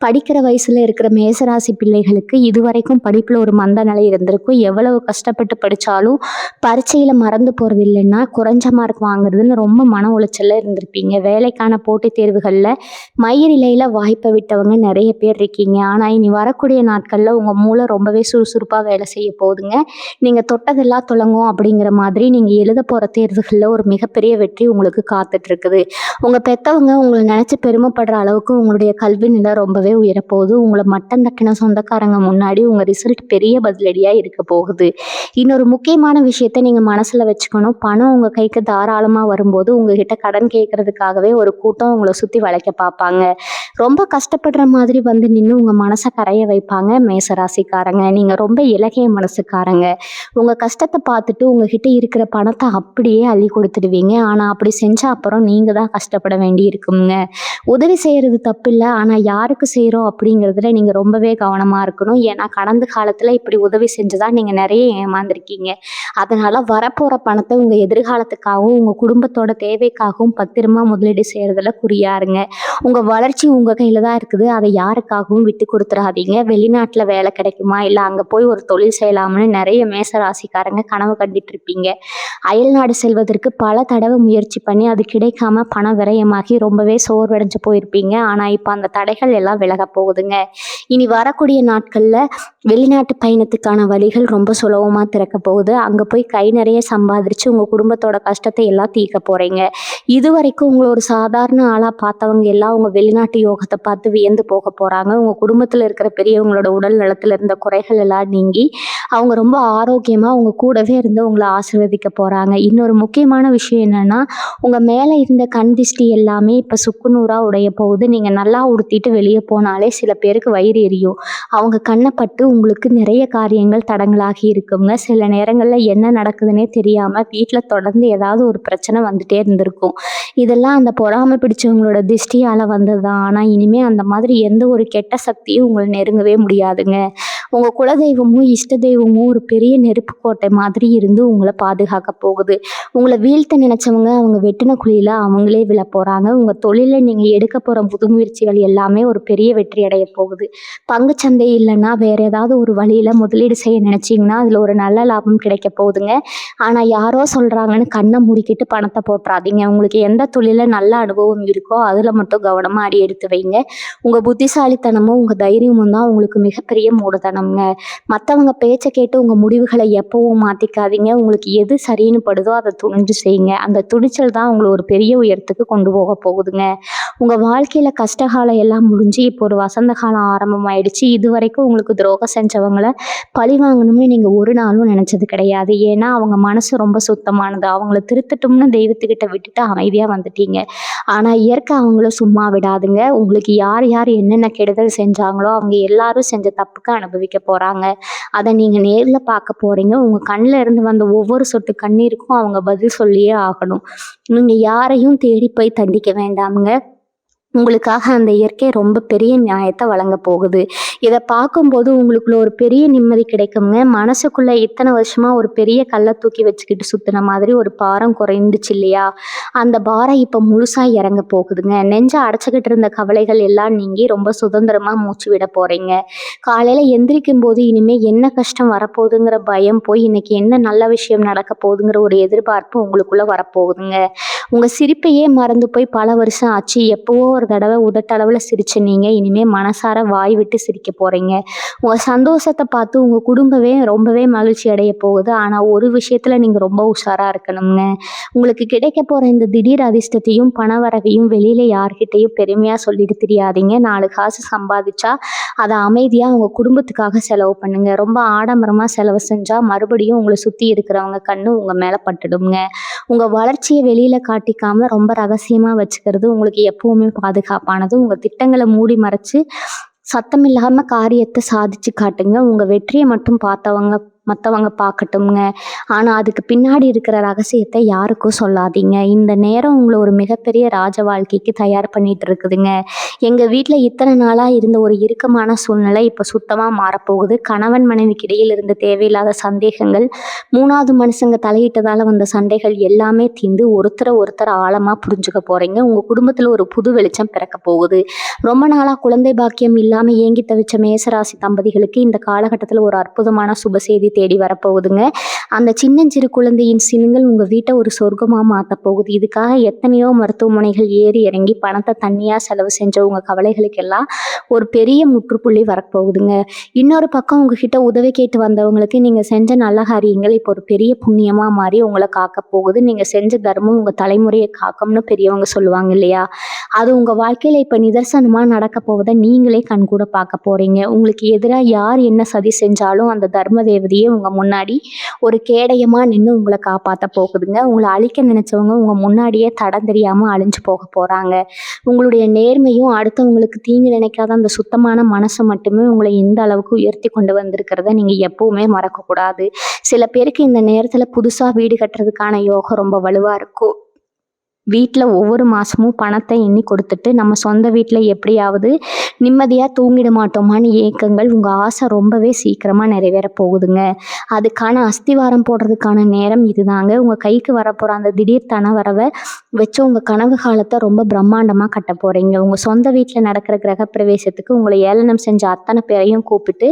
படிக்கிற வயசுல இருக்கிற மேசராசி பிள்ளைகளுக்கு இதுவரைக்கும் படிப்புல ஒரு மந்த நிலை இருந்திருக்கும். எவ்வளவு கஷ்டப்பட்டு படிச்சாலும் பரீட்சையில மறந்து போறது இல்லைன்னா குறைஞ்ச மார்க் வாங்குறதுன்னு ரொம்ப மன உளைச்சல்ல இருந்திருப்பீங்க. வேலைக்கான போட்டித் தேர்வுகள்ல மயிரிழையில வாய்ப்பை விட்டவங்க நிறைய பேர் இருக்கீங்க. ஆனா இனி வரக்கூடிய நாட்கள்ல உங்க மூளை ரொம்பவே சுறுசுறுப்பா வேலை செய்ய போகுதுங்க. நீங்க தொட்டதெல்லாம் துலங்கும் அப்படிங்கிற மாதிரி நீங்க எழுத போற தேர்வுகள்ல ஒரு மிகப்பெரிய வெற்றி உங்களுக்கு காத்துட்டு இருக்குது. உங்க பெத்தவங்க உங்களை நினைச்சு பெருமைப்படுற அளவுக்கு உங்களுடைய கல்வி நிலை ரொம்பவே உயரப்போகுது. உங்களை மட்டம் தட்டின சொந்தக்காரங்க முன்னாடி உங்க ரிசல்ட் பெரிய பதிலடியா இருக்க போகுது. இன்னொரு முக்கியமான விஷயத்த நீங்க மனசுல வச்சுக்கணும். பணம் உங்க கைக்கு தாராளமா வரும்போது உங்ககிட்ட கடன் கேட்கறதுக்காகவே ஒரு கூட்டம் உங்களை சுத்தி வளைக்க பார்ப்பாங்க. ரொம்ப கஷ்டப்படுற மாதிரி வந்து நின்று உங்க மனசை கரைய வைப்பாங்க மேசராசிக்காரங்க. நீங்க ரொம்ப இலகிய மனசுக்காரங்க. உங்க கஷ்டத்தை பார்த்துட்டு உங்ககிட்ட இருக்கிற பணத்தை அப்படியே அள்ளி கொடுத்துடுவீங்க. ஆனா அப்படி செஞ்ச அப்புறம் நீங்க தான் கஷ்டப்பட வேண்டி இருக்குங்க. உதவி செய்யறது தப்பு இல்லை, ஆனா யாருக்கு செய்யறோம் அப்படிங்கிறதுல நீங்க ரொம்பவே கவனமா இருக்கணும். ஏன்னா கடந்த காலத்துல இப்படி உதவி செஞ்சுதான் நீங்க நிறைய ஏமாந்துருக்கீங்க. அதனால வரப்போற பணத்தை உங்க எதிர்காலத்துக்காகவும் உங்க குடும்பத்தோட தேவைக்காகவும் பத்திரமா முதலீடு செய்யறதுல குறியாருங்க. உங்க வளர்ச்சி உங்க கையில தான் இருக்குது. அதை யாருக்காகவும் விட்டு கொடுத்துடாதீங்க. வெளிநாட்டுல வேலை கிடைக்குமா இல்ல அங்க போய் ஒரு தொழில் செய்யலாம்னு நிறைய மேசராசிக்காரங்க கனவு கண்டுட்டு இருப்பீங்க. அயல்நாடு செல்வதற்கு பல தடவை முயற்சி பண்ணி அது கிடைக்காம பண விரயமாகி ரொம்பவே சோர்வடைஞ்சு போயிருப்பீங்க. ஆனா இப்ப அந்த தடைகள் எல்லாம் விலக போகுதுங்க. இனி வரக்கூடிய நாட்கள்ல வெளிநாட்டு பயணத்துக்கான வழிகள் ரொம்ப சுலபமா திறக்க போகுது. அங்க போய் கை நிறைய சம்பாதிச்சு உங்க குடும்பத்தோட கஷ்டத்தை எல்லாம் தீர்க்க போறீங்க. இதுவரைக்கும் உங்களை ஒரு சாதாரண ஆளா பார்த்தவங்க எல்லாம் உங்க வெளிநாட்டு யோகத்தை பார்த்து வியந்து போக போறாங்க. உங்க குடும்பத்துல இருக்கிற பெரியவங்களோட உடல் நலத்துல இருந்த குறைகள் எல்லாம் நீங்கி அவங்க ரொம்ப ஆரோக்கியமா உங்க கூடவே இருந்து உங்களை ஆசீர்வதிக்க போறாங்க. இன்னொரு முக்கியமான விஷயம் என்னன்னா, உங்க மேல இருந்த கண் திஷ்டி எல்லாமே இப்ப சுக்குநூறா உடைய போகுது. நீங்க நல்லா உடுத்திட்டு வெளியே போனாலே சில பேருக்கு வயிறு எரியும். அவங்க கண்ணை பட்டு உங்களுக்கு நிறைய காரியங்கள் தடங்களாகி இருக்குங்க. சில நேரங்கள்ல என்ன நடக்குதுன்னே தெரியாம வீட்டுல தொடர்ந்து ஏதாவது ஒரு பிரச்சனை வந்துட்டே இருந்திருக்கும். இதெல்லாம் அந்த பொறாமை பிடிச்சவங்களோட திஷ்டியால வந்ததுதான். ஆனா இனிமே அந்த மாதிரி எந்த ஒரு கெட்ட சக்தியும் உங்களை நெருங்கவே முடியாதுங்க. உங்க குலதெய்வமும் இஷ்ட தெய்வமும் ஒரு பெரிய நெருப்பு கோட்டை மாதிரி இருந்து உங்களை பாதுகாக்க போகுது. உங்களை வீழ்த்த நினைச்சவங்க அவங்க வெட்டின குழியில அவங்களே விழ போறாங்க. உங்க தொழில நீங்க எடுக்க போற புது முயற்சிகள் எல்லாமே ஒரு பெரிய வெற்றி அடைய போகுது. பங்குச்சந்தை இல்லைன்னா வேற ஏதாவது ஒரு வழியில முதலீடு செய்ய நினைச்சீங்கன்னா அதுல ஒரு நல்ல லாபம் கிடைக்க போகுதுங்க. ஆனா யாரோ சொல்றாங்கன்னு கண்ணை மூடிக்கிட்டு பணத்தை போட்டுறாதீங்க. உங்களுக்கு எந்த தொழில நல்ல அனுபவம் இருக்கோ அதுல மட்டும் கவனமா அடி எடுத்து வைங்க. உங்க புத்திசாலித்தனமும் உங்க தைரியமும் தான் உங்களுக்கு மிகப்பெரிய மூடத்தனம்ங்க. மற்றவங்க பேச்சை கேட்டு உங்க முடிவுகளை எப்பவும் மாத்திக்காதீங்க. உங்களுக்கு எது சரின்னு படுதோ அதை துணிஞ்சு செய்யுங்க. அந்த துணிச்சல் தான் உங்களை ஒரு பெரிய உயரத்துக்கு கொண்டு போக போகுதுங்க. உங்க வாழ்க்கையில கஷ்டகாலம் எல்லாம் முடிஞ்சு இப்போ ஒரு வசந்த காலம் ஆரம்பமாயிடுச்சு. இது வரைக்கும் உங்களுக்கு துரோகம் செஞ்சவங்களை பழி வாங்கணும்னு நீங்க ஒரு நாளும் நினைச்சது கிடையாது. ஏன்னா அவங்க மனசு ரொம்ப சுத்தமானது. அவங்கள திருத்தட்டும்னு தெய்வத்துக்கிட்ட விட்டுட்டு அமைதியா வந்துட்டீங்க. ஆனா இயற்கை அவங்கள சும்மா விடாதுங்க. உங்களுக்கு யார் யார் என்னென்ன கெடுதல் செஞ்சாங்களோ அவங்க எல்லாரும் செஞ்ச தப்புக்கு அனுபவிக்க போறாங்க. அதை நீங்க நேர்ல பார்க்க போறீங்க. உங்க கண்ணுல இருந்து வந்த ஒவ்வொரு சொட்டு கண்ணீருக்கும் அவங்க பதில் சொல்லியே ஆகணும். நீங்க யாரையும் தேடி போய் தண்டிக்க வேண்டாமுங்க. உங்களுக்காக அந்த இயற்கை ரொம்ப பெரிய நியாயத்தை வழங்க போகுது. இதை பார்க்கும்போது உங்களுக்குள்ள ஒரு பெரிய நிம்மதி கிடைக்குங்க. மனசுக்குள்ள இத்தனை வருஷமா ஒரு பெரிய கல்லை தூக்கி வச்சுக்கிட்டு சுத்தின மாதிரி ஒரு பாரம் குறைந்துச்சு இல்லையா? அந்த பாரம் இப்ப முழுசா இறங்க போகுதுங்க. நெஞ்ச அடைச்சுக்கிட்டு இருந்த கவலைகள் எல்லாம் நீங்கி ரொம்ப சுதந்திரமா மூச்சு விட போறீங்க. காலையில எந்திரிக்கும் போது இனிமே என்ன கஷ்டம் வரப்போகுதுங்கிற பயம் போய் இன்னைக்கு என்ன நல்ல விஷயம் நடக்க போகுதுங்கிற ஒரு எதிர்பார்ப்பு உங்களுக்குள்ள வரப்போகுதுங்க. உங்க சிரிப்பையே மறந்து போய் பல வருஷம் ஆச்சு. எப்பவோ ஒரு தடவை உதட்டளவுல சிரிச்ச நீங்க இனிமே மனசார வாய் விட்டு சிரிக்க போறீங்க. உங்க சந்தோஷத்தை பார்த்து உங்க குடும்பமே ரொம்பவே மகிழ்ச்சி அடைய போகுது. ஆனா ஒரு விஷயத்துல நீங்க ரொம்ப உஷாரா இருக்கணுங்க. உங்களுக்கு கிடைக்க போற இந்த திடீர் அதிர்ஷ்டத்தையும் பணவரவையும் வெளியில யார்கிட்டையும் பெருமையா சொல்லிட்டு தெரியாதீங்க. 4 காசு சம்பாதிச்சா அதை அமைதியா உங்க குடும்பத்துக்காக செலவு பண்ணுங்க. ரொம்ப ஆடம்பரமா செலவு செஞ்சா மறுபடியும் உங்களை சுத்தி இருக்கிறவங்க கண்ணு உங்க மேல பட்டுடுங்க. உங்க வளர்ச்சியை வெளியில காட்டிக்காம ரொம்ப ரகசியமா வச்சுக்கிறது உங்களுக்கு எப்பவுமே பாதுகாப்பானது. உங்க திட்டங்களை மூடி மறைச்சு சத்தமில்லாம காரியத்தை சாதிச்சு காட்டுங்க. உங்க வெற்றியை மட்டும் பார்த்தவங்க மற்றவங்க பார்க்கட்டும்ங்க. ஆனால் அதுக்கு பின்னாடி இருக்கிற ரகசியத்தை யாருக்கும் சொல்லாதீங்க. இந்த நேரம் உங்களை ஒரு மிகப்பெரிய ராஜ வாழ்க்கைக்கு தயார் பண்ணிட்டு இருக்குதுங்க. எங்கள் வீட்டில் இத்தனை நாளாக இருந்த ஒரு இறுக்கமான சூழ்நிலை இப்போ சுத்தமாக மாறப்போகுது. கணவன் மனைவிக்கு இடையில் இருந்த தேவையில்லாத சந்தேகங்கள், மூணாவது மனுஷங்க தலையிட்டதால் வந்த சண்டைகள் எல்லாமே தீர்ந்து ஒருத்தர் ஆழமாக புரிஞ்சுக்க போகிறீங்க. உங்கள் குடும்பத்தில் ஒரு புது வெளிச்சம் பிறக்க போகுது. ரொம்ப நாளாக குழந்தை பாக்கியம் இல்லாமல் ஏங்கி தவிச்ச மேசராசி தம்பதிகளுக்கு இந்த காலகட்டத்தில் ஒரு அற்புதமான சுப செய்தி தேடி வரப்போகுதுங்க. அந்த சின்னஞ்சிறு குழந்தையின் சினுங்கள் உங்கள் வீட்டை ஒரு சொர்க்கமாக மாற்ற போகுது. இதுக்காக எத்தனையோ மருத்துவமனைகள் ஏறி இறங்கி பணத்தை தண்ணியாக செலவு செஞ்ச உங்கள் கவலைகளுக்கெல்லாம் ஒரு பெரிய முற்றுப்புள்ளி வரப்போகுதுங்க. இன்னொரு பக்கம் உங்ககிட்ட உதவி கேட்டு வந்தவங்களுக்கு நீங்கள் செஞ்ச நல்ல காரியங்கள் இப்போ ஒரு பெரிய புண்ணியமாக மாறி உங்களை காக்க போகுது. நீங்கள் செஞ்ச தர்மம் உங்கள் தலைமுறையை காக்கும்னு பெரியவங்க சொல்லுவாங்க இல்லையா? அது உங்கள் வாழ்க்கையில் இப்போ நிதர்சனமாக நடக்க போவதை நீங்களே கண்கூட பார்க்க போகிறீங்க. உங்களுக்கு எதிராக யார் என்ன சதி செஞ்சாலும் அந்த தர்ம தேவதையே உங்கள் முன்னாடி ஒரு கேடயமாக நின்று உங்களை காப்பாற்ற போகுதுங்க. உங்களை அழிக்க நினைச்சவங்க உங்கள் முன்னாடியே தடம் தெரியாமல் அழிஞ்சு போக போகிறாங்க. உங்களுடைய நேர்மையும் அடுத்தவங்களுக்கு தீங்கு நினைக்காத அந்த சுத்தமான மனசை மட்டுமே உங்களை இந்த அளவுக்கு உயர்த்தி கொண்டு வந்திருக்கிறத நீங்கள் எப்பவுமே மறக்கக்கூடாது. சில பேருக்கு இந்த நேரத்தில் புதுசாக வீடு கட்டுறதுக்கான யோகம் ரொம்ப வலுவாக இருக்கும். வீட்டில் ஒவ்வொரு மாதமும் பணத்தை எண்ணி கொடுத்துட்டு நம்ம சொந்த வீட்டில் எப்படியாவது நிம்மதியாக தூங்கிட மாட்டோமான்னு ஏக்கங்கள் உங்கள் ஆசை ரொம்பவே சீக்கிரமாக நிறைவேற போகுதுங்க. அதுக்கான அஸ்திவாரம் போடுறதுக்கான நேரம் இதுதாங்க. உங்கள் கைக்கு வரப்போகிற அந்த திடீர் தனவரவை வச்சு உங்கள் கனவு காலத்தை ரொம்ப பிரம்மாண்டமாக கட்ட போகிறீங்க. உங்கள் சொந்த வீட்டில் நடக்கிற கிரகப்பிரவேசத்துக்கு உங்களை ஏளனம் செஞ்ச அத்தனை பேரையும் கூப்பிட்டு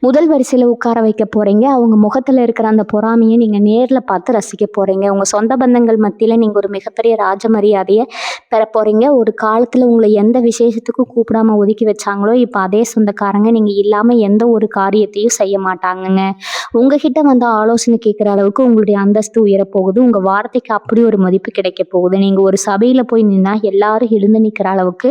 முதல் வரிசையில் உட்கார வைக்க போகிறீங்க. அவங்க முகத்தில் இருக்கிற அந்த பொறாமையை நீங்கள் நேரில் பார்த்து ரசிக்க போகிறீங்க. உங்கள் சொந்த பந்தங்கள் மத்தியில் நீங்கள் ஒரு மிகப்பெரிய ராஜ மரியாதையை பெற போகிறீங்க. ஒரு காலத்தில் உங்களை எந்த விசேஷத்துக்கும் கூப்பிடாம ஒதுக்கி வச்சாங்களோ இப்போ அதே சொந்தக்காரங்க நீங்கள் இல்லாமல் எந்த ஒரு காரியத்தையும் செய்ய மாட்டாங்கங்க. உங்ககிட்ட வந்து ஆலோசனை கேட்குற அளவுக்கு உங்களுடைய அந்தஸ்து உயரப்போகுது. உங்கள் வார்த்தைக்கு அப்படி ஒரு மதிப்பு கிடைக்க போகுது. நீங்கள் ஒரு சபையில் போய் நின்னா எல்லாரும் எழுந்து நிற்கிற அளவுக்கு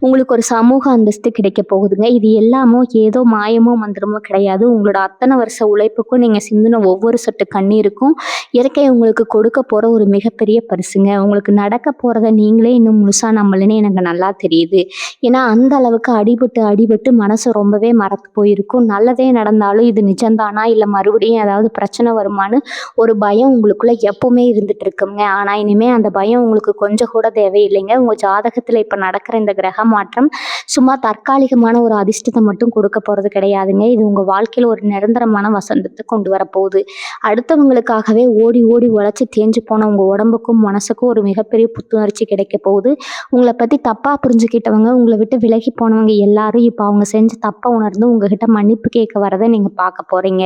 உங்களுக்கு ஒரு சமூக அந்தஸ்து கிடைக்க போகுதுங்க. இது எல்லாமோ ஏதோ மாயமோ மந்திரமோ கிடையாது. உங்களோட அத்தனை வருஷ உழைப்புக்கும் நீங்கள் சிந்தின ஒவ்வொரு சொட்டு கண்ணீருக்கும் இயற்கை உங்களுக்கு கொடுக்க போகிற ஒரு மிகப்பெரிய பரிசுங்க. உங்களுக்கு நடக்க போகிறத நீங்களே இன்னும் முழுசாக நம்பலன்னு எனக்கு நல்லா தெரியுது. ஏன்னா அந்த அளவுக்கு அடிபட்டு மனசு ரொம்பவே மறத்து போயிருக்கும். நல்லதே நடந்தாலும் இது நிஜம்தானா இல்லை மறுபடியும் ஏதாவது பிரச்சனை வருமானு ஒரு பயம் உங்களுக்குள்ள எப்பவுமே இருந்துட்டு இருக்குங்க. ஆனால் இனிமேல் அந்த பயம் உங்களுக்கு கொஞ்சம் கூட தேவையில்லைங்க. உங்கள் ஜாதகத்தில் இப்போ நடக்கிற இந்த கிரக மாற்றம் சும்மா தற்காலிகமான ஒரு அதிர்ஷ்டத்தை மட்டும் கொடுக்க போகிறது கிடையாதுங்க. இது உங்கள் வாழ்க்கையில் ஒரு நிரந்தரமான வசந்தத்தை கொண்டு வரப்போகுது. அடுத்தவங்களுக்காகவே ஓடி உழைச்சி தேஞ்சு போன உங்கள் உடம்புக்கும் மனசுக்கும் ஒரு மிகப்பெரிய புத்துணர்ச்சி கிடைக்க போகுது. உங்களை பற்றி தப்பாக புரிஞ்சுக்கிட்டவங்க, உங்களை விட்டு விலகி போனவங்க எல்லாரும் இப்போ அவங்க செஞ்ச தப்பை உணர்ந்து உங்ககிட்ட மன்னிப்பு கேட்க வரதை நீங்கள் பார்க்க போகிறீங்க.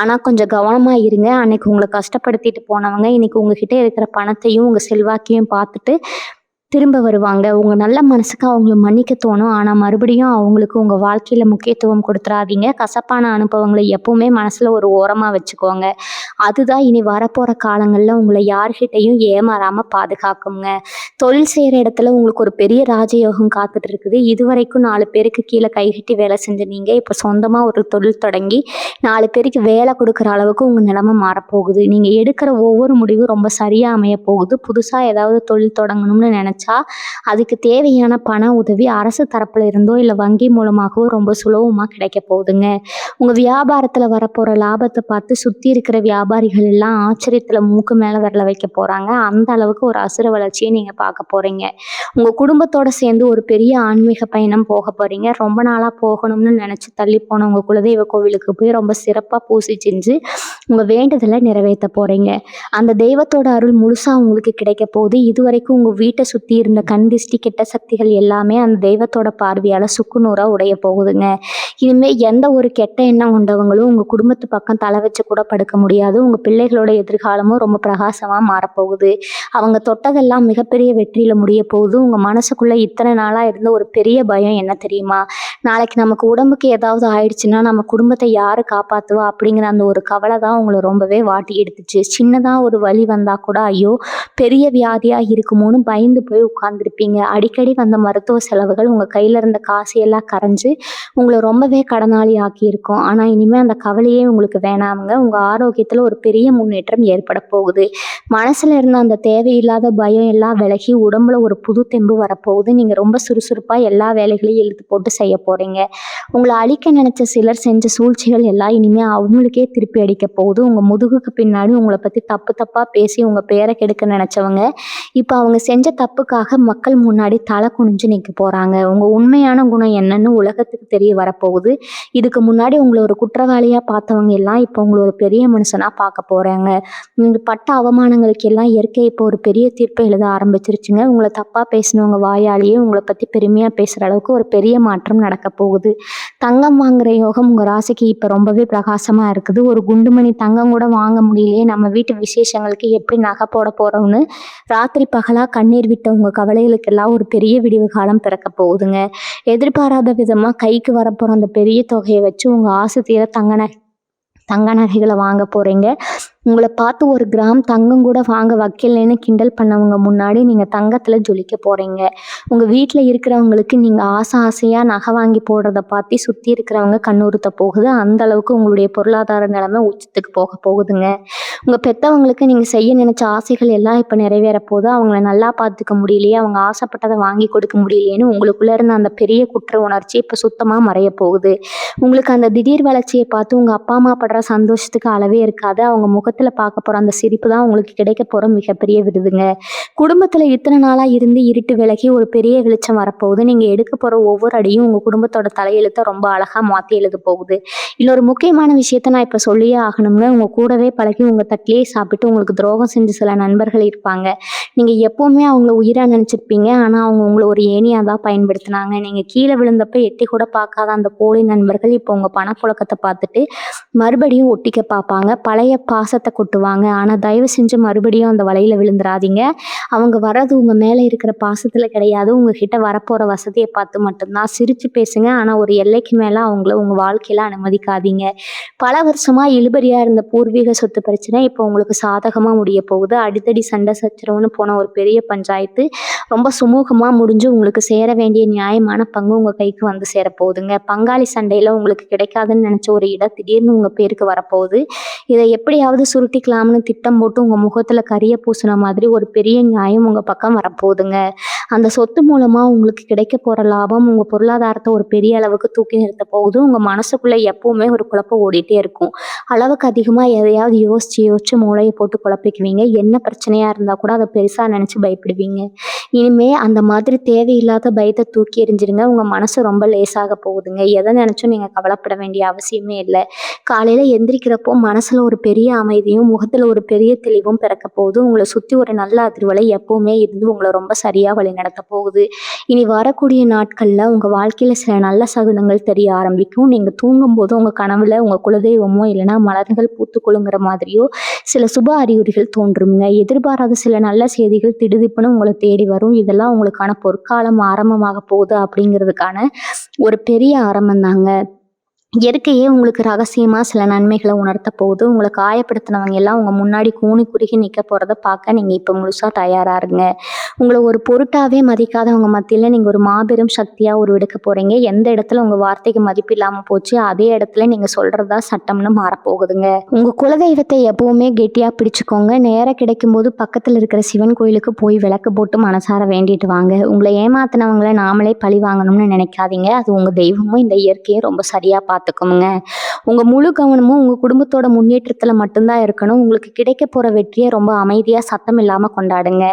ஆனால் கொஞ்சம் கவனமாக இருங்க. அன்னைக்கு உங்களை கஷ்டப்படுத்திட்டு போனவங்க இன்னைக்கு உங்ககிட்ட இருக்கிற பணத்தையும் உங்கள் செல்வாக்கையும் பார்த்துட்டு திரும்ப வருவாங்க. உங்கள் நல்ல மனசுக்கு அவங்கள மன்னிக்க தோணும். ஆனால் மறுபடியும் அவங்களுக்கு உங்கள் வாழ்க்கையில் முக்கியத்துவம் கொடுத்துறாதீங்க. கசப்பான அனுபவங்களை எப்பவுமே மனசில் ஒரு ஓரமாக வச்சுக்கோங்க. அதுதான் இனி வரப்போகிற காலங்களில் உங்களை யார்கிட்டையும் ஏமாறாமல் பாதுகாக்குங்க. தொழில் செய்கிற இடத்துல உங்களுக்கு ஒரு பெரிய ராஜயோகம் காத்துட்டு இருக்குது. இதுவரைக்கும் 4 பேருக்கு கீழே கைகட்டி வேலை செஞ்ச நீங்கள் இப்போ சொந்தமாக ஒரு தொழில் தொடங்கி 4 பேருக்கு வேலை கொடுக்குற அளவுக்கு உங்கள் நிலைமை மாறப்போகுது. நீங்கள் எடுக்கிற ஒவ்வொரு முடிவும் ரொம்ப சரியாக அமைய போகுது. புதுசாக ஏதாவது தொழில் தொடங்கணும்னு நினச்சா அதுக்கு தேவையான பண உதவி அரசு தரப்புல இருந்தோ இல்லை வங்கி மூலமாகவோ ரொம்ப சுலபமாக கிடைக்க போகுதுங்க. உங்கள் வியாபாரத்தில் வரப்போகிற லாபத்தை பார்த்து சுற்றி இருக்கிற வியாபாரிகள் எல்லாம் ஆச்சரியத்தில் மூக்கு மேலே விரல வைக்க போகிறாங்க. அந்த அளவுக்கு ஒரு அசுர வளர்ச்சியை நீங்கள் பார்க்க போகிறீங்க. உங்கள் குடும்பத்தோடு சேர்ந்து ஒரு பெரிய ஆன்மீக பயணம் போக போகிறீங்க. ரொம்ப நாளாக போகணும்னு நினச்சி தள்ளி போன உங்கள் குலதெய்வ கோவிலுக்கு போய் ரொம்ப சிறப்பாக பூசி செஞ்சு உங்கள் வேண்டுதலை நிறைவேற்ற போகிறீங்க. அந்த தெய்வத்தோட அருள் முழுசாக உங்களுக்கு கிடைக்க போகுது. இதுவரைக்கும் உங்கள் வீட்டை சுற்றி இருந்த கண் திஷ்டி கெட்ட சக்திகள் எல்லாமே அந்த தெய்வத்தோட பார்வையால் சுக்குநூறாக உடைய போகுதுங்க. இனிமேல் எந்த ஒரு கெட்ட எண்ணம் கொண்டவங்களும் உங்கள் குடும்பத்து பக்கம் தலை வச்சு கூட படுக்க முடியாது. உங்கள் பிள்ளைகளோட எதிர்காலமும் ரொம்ப பிரகாசமாக மாறப்போகுது. அவங்க தொட்டதெல்லாம் மிகப்பெரிய வெற்றியில் முடிய போகுது. உங்கள் மனசுக்குள்ளே இத்தனை நாளாக இருந்த ஒரு பெரிய பயம் என்ன தெரியுமா? நாளைக்கு நமக்கு உடம்புக்கு ஏதாவது ஆயிடுச்சுன்னா நம்ம குடும்பத்தை யார் காப்பாற்றுவா அப்படிங்கிற அந்த ஒரு கவலை தான் உங்களை ரொம்பவே வாட்டி எடுத்துச்சு. சின்னதாக ஒரு வலி வந்தால் கூட ஐயோ பெரிய வியாதியாக இருக்குமோன்னு பயந்து போய் போய் உட்கார்ந்துருப்பீங்க. அடிக்கடி வந்த மருத்துவ செலவுகள் உங்க கையில இருந்த காசு எல்லாம் கரைஞ்சு உங்கள ரொம்பவே கடனாளி ஆக்கியிருக்கும். ஆனா இனிமே அந்த கவலையே உங்களுக்கு வேணாமுங்க. உங்க ஆரோக்கியத்துல ஒரு பெரிய முன்னேற்றம் ஏற்பட போகுது. மனசுல இருந்த அந்த தேவையில்லாத பயம் எல்லாம் விலகி உடம்புல ஒரு புது தெம்பு வரப்போகுது. நீங்க ரொம்ப சுறுசுறுப்பா எல்லா வேலைகளையும் இழுத்து போட்டு செய்ய போறீங்க. உங்கள அழிக்க நினைச்ச சிலர் செஞ்ச சூழ்ச்சிகள் எல்லாம் இனிமே அவங்களுக்கே திருப்பி அடிக்க போகுது. உங்க முதுகுக்கு பின்னாடி உங்கள பத்தி தப்பு தப்பா பேசி உங்க பேரை கெடுக்க நினைச்சவங்க இப்ப அவங்க செஞ்ச தப்புக்காக மக்கள் முன்னாடி தலை குனிஞ்சு நிக்க போறாங்க. உங்க உண்மையான குணம் என்னன்னு உலகத்துக்கு தெரிய வரப்போகுது. இதுக்கு முன்னாடி உங்களை ஒரு குற்றவாளியா பார்த்தவங்க எல்லாம் இப்ப உங்களை ஒரு பெரிய மனுஷனா பார்க்க போறாங்க. நீங்க பட்ட அவமானங்களுக்கு எல்லாம் இயற்கை இப்போ ஒரு பெரிய தீர்ப்பை எழுத ஆரம்பிச்சிருச்சுங்க. உங்களை தப்பா பேசினவங்க வாயாலேயே உங்களை பத்தி பெருமையா பேசுற அளவுக்கு ஒரு பெரிய மாற்றம் நடக்க போகுது. தங்கம் வாங்குற யோகம் உங்க ராசிக்கு இப்ப ரொம்பவே பிரகாசமா இருக்குது. ஒரு குண்டுமணி தங்கம் கூட வாங்க முடியலையே, நம்ம வீட்டு விசேஷங்களுக்கு எப்படி நகை போட போறோம்னு ராத்திரி பகலா கண்ணீர் விட்ட உங்க கவலைகளுக்கெல்லாம் ஒரு பெரிய விடிவு காலம் பிறக்க போகுதுங்க. எதிர்பாராத விதமா கைக்கு வரப்போற அந்த பெரிய தொகையை வச்சு உங்க ஆசை தீர தங்க நகைகளை வாங்க போறீங்க. உங்களை பார்த்து ஒரு கிராம் தங்கம் கூட வாங்க வைக்கலைன்னு கிண்டல் பண்ணவங்க முன்னாடி நீங்க தங்கத்துல ஜொலிக்க போறீங்க. உங்க வீட்டுல இருக்கிறவங்களுக்கு நீங்க ஆசையா நகை வாங்கி போடுறத பார்த்து சுத்தி இருக்கிறவங்க கண்ணுறுத்த போகுது. அந்த அளவுக்கு உங்களுடைய பொருளாதார நிலைமை உச்சத்துக்கு போக போகுதுங்க. உங்க பெத்தவங்களுக்கு நீங்க செய்ய நினைச்ச ஆசைகள் எல்லாம் இப்ப நிறைவேற போது. அவங்கள நல்லா பார்த்துக்க முடியலையே, அவங்க ஆசைப்பட்டதை வாங்கி கொடுக்க முடியலையேன்னு உங்களுக்குள்ள இருந்த அந்த பெரிய குற்ற உணர்ச்சி இப்ப சுத்தமா மறைய போகுது. உங்களுக்கு அந்த திடீர் வளர்ச்சியை பார்த்து உங்க அப்பா அம்மா படுற சந்தோஷத்துக்கு அளவே இருக்காது. அவங்க முகத்துல பார்க்க போற அந்த சிரிப்பு தான் உங்களுக்கு கிடைக்க போற மிகப்பெரிய விருதுங்க. குடும்பத்துல இத்தனை நாளா இருந்து இருட்டு விலகி ஒரு பெரிய வெளிச்சம் வரப்போகுது. நீங்க எடுக்க போற ஒவ்வொரு அடியும் உங்க குடும்பத்தோட தலையெழுத்தை ரொம்ப அழகா மாத்தி எழுத போகுது. இன்னொரு முக்கியமான விஷயத்த நான் இப்ப சொல்லியே ஆகணும்ங்க. உங்க கூடவே பழகி உங்க தட்டிலேயே சாப்பிட்டு உங்களுக்கு துரோகம் செஞ்ச சில நண்பர்கள் இருப்பாங்க. நீங்க எப்பவுமே அவங்கள உயிரா நினைச்சிருப்பீங்க. ஆனா அவங்க உங்களை ஒரு ஏணியா தான் பயன்படுத்தினாங்க. நீங்க கீழே விழுந்தப்ப எட்டி கூட பார்க்காத அந்த போலி நண்பர்கள் இப்போ உங்க பணப்புழக்கத்தை பார்த்துட்டு மறுபடியும் ஒட்டிக்க பார்ப்பாங்க. பழைய பாசத்தை கொட்டுவாங்க. ஆனா தயவு செஞ்சு மறுபடியும் அந்த வலையில விழுந்துடாதீங்க. அவங்க வர்றது உங்க மேல இருக்கிற பாசத்துல கிடையாது, உங்ககிட்ட வரப்போற வசதியை பார்த்து மட்டும்தான். சிரிச்சு பேசுங்க, ஆனா ஒரு எல்லைக்கு மேல அவங்கள உங்க வாழ்க்கையில அனுமதிக்காதீங்க. பல வருஷமா இழுபறியா இருந்த பூர்வீக சொத்து பிரச்சனை இப்போ உங்களுக்கு சாதகமா முடிய போகுது. அடித்தடி சண்டை சச்சரவுன்னு போன ஒரு பெரிய பஞ்சாயத்து ரொம்ப சுமூகமா முடிஞ்சு உங்களுக்கு சேர வேண்டிய நியாயமான பங்கு உங்க கைக்கு வந்து சேர போகுதுங்க. பங்காளி சண்டையில உங்களுக்கு கிடைக்காதுன்னு நினைச்ச ஒரு இடம் திடீர்னு உங்க பேருக்கு வரப்போகுது. இதை எப்படியாவது சுருட்டிக்கலாம்னு திட்டம் போட்டு உங்க முகத்துல கரிய பூசின மாதிரி ஒரு பெரிய நியாயம் உங்க பக்கம் வரப்போகுதுங்க. அந்த சொத்து மூலமா உங்களுக்கு கிடைக்க போற லாபம் உங்க பொருளாதாரத்தை ஒரு பெரிய அளவுக்கு தூக்கி நிறுத்த போகுது. உங்க மனசுக்குள்ள எப்பவுமே ஒரு குழப்பம் ஓடிட்டே இருக்கும். அளவுக்கு அதிகமா எதையாவது யோசிச்சு மூளையை போட்டு குழப்பிக்குவீங்க. என்ன பிரச்சனையா இருந்தா கூட அதை பெருசா நினைச்சு பயப்படுவீங்க. இனிமே அந்த மாதிரி தேவையில்லாத பயத்தை தூக்கி எறிஞ்சிருங்க. உங்க மனசு ரொம்ப லேசாக போகுதுங்க. எதை நினைச்சும் நீங்க கவலைப்பட வேண்டிய அவசியமே இல்லை. காலையில எந்திரிக்கிறப்போ மனசுல ஒரு பெரிய அமைதியும் முகத்துல ஒரு பெரிய தெளிவும் பிறக்க போகுது. உங்களை சுத்தி ஒரு நல்ல அதிர்வலை எப்பவுமே இருந்து உங்களை ரொம்ப சரியா வழி நடத்த போகுது. இனி வரக்கூடிய நாட்கள்ல உங்க வாழ்க்கையில சில நல்ல சகுனங்கள் தெரிய ஆரம்பிக்கும். நீங்க தூங்கும் போது உங்க கனவுல உங்க குலதெய்வமோ இல்லைன்னா மலர்கள் பூத்துக்குழுங்கிற மாதிரியோ சில சுப அறிகுறிகள் தோன்றுங்க. எதிர்பாராத சில நல்ல செய்திகள் திடுதிப்புன்னு உங்களை தேடி வரும். இதெல்லாம் உங்களுக்கான பொற்காலம் ஆரம்பமாக போகுது அப்படிங்கிறதுக்கான ஒரு பெரிய ஆரம்பம் தாங்க. இயற்கையே உங்களுக்கு ரகசியமா சில நன்மைகளை உணர்த்த போகுது. உங்களை காயப்படுத்தினவங்க எல்லாம் உங்க முன்னாடி கூனி குறுகி நிக்க போறதை பார்க்க நீங்க இப்ப முழுசா தயாரா இருங்க. உங்களை ஒரு பொருட்டாவே மதிக்காதவங்க மத்தியில நீங்க ஒரு மாபெரும் சக்தியா உருவெடுக்க போறீங்க. எந்த இடத்துல உங்க வார்த்தைக்கு மதிப்பு இல்லாம போச்சு அதே இடத்துல நீங்க சொல்றதா சட்டம்னு மாறப்போகுதுங்க. உங்க குலதெய்வத்தை எப்பவுமே கெட்டியா பிடிச்சுக்கோங்க. நேரம் கிடைக்கும் போது பக்கத்துல இருக்கிற சிவன் கோயிலுக்கு போய் விளக்கு போட்டு மனசார வேண்டிட்டு வாங்க. உங்களை ஏமாத்தினவங்களை நாமளே பழி வாங்கணும்னு நினைக்காதீங்க. அது உங்க தெய்வமும் இந்த இயற்கையை ரொம்ப சரியா பார்த்துக்கோங்க. உங்க முழு கவனமும் உங்க குடும்பத்தோட முன்னேற்றத்துல மட்டும்தான் இருக்கணும். உங்களுக்கு கிடைக்க போற வெற்றியை ரொம்ப அமைதியா சத்தம் இல்லாம கொண்டாடுங்க.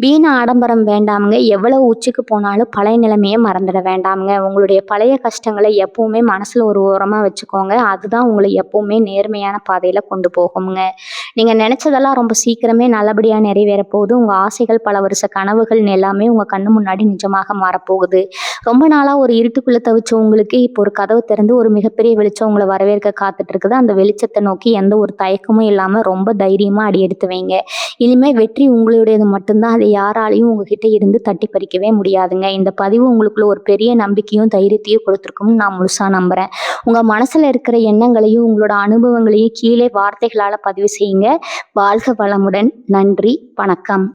வீண ஆடம்பரம் வேண்டாமுங்க. எவ்வளவு உச்சிக்கு போனாலும் பழைய நிலைமையை மறந்துட வேண்டாமுங்க. உங்களுடைய பழைய கஷ்டங்களை எப்பவுமே மனசுல ஒரு ஓரமா வச்சுக்கோங்க. அதுதான் உங்களை எப்பவுமே நேர்மையான பாதையில கொண்டு போகுங்க. நீங்க நினைச்சதெல்லாம் ரொம்ப சீக்கிரமே நல்லபடியா நிறைவேற போகுது. உங்க ஆசைகள் பல வருஷ கனவுகள் எல்லாமே உங்க கண்ணு முன்னாடி நிஜமாக மாறப்போகுது. ரொம்ப நாளா ஒரு இருட்டுக்குள்ள தவிச்ச உங்களுக்கு இப்போ ஒரு கதவு திறந்து ஒரு மிகப்பெரிய வெளிச்சம் உங்களை வரவேற்க காத்துட்டு இருக்குது. அந்த வெளிச்சத்தை நோக்கி எந்த ஒரு தயக்கமும் இல்லாம ரொம்ப தைரியமா அடி எடுத்து வைங்க. இனிமே வெற்றி உங்களுடையது மட்டும்தான். அதை யாராலையும் உங்ககிட்ட இருந்து தட்டி பறிக்கவே முடியாதுங்க. இந்த பதிவு உங்களுக்குள்ள ஒரு பெரிய நம்பிக்கையும் தைரியத்தையும் கொடுத்துருக்கும்னு நான் முழுசா நம்புறேன். உங்க மனசுல இருக்கிற எண்ணங்களையும் உங்களோட அனுபவங்களையும் கீழே வார்த்தைகளால பதிவு செய்யுங்க. வாழ்க வளமுடன். நன்றி. வணக்கம்.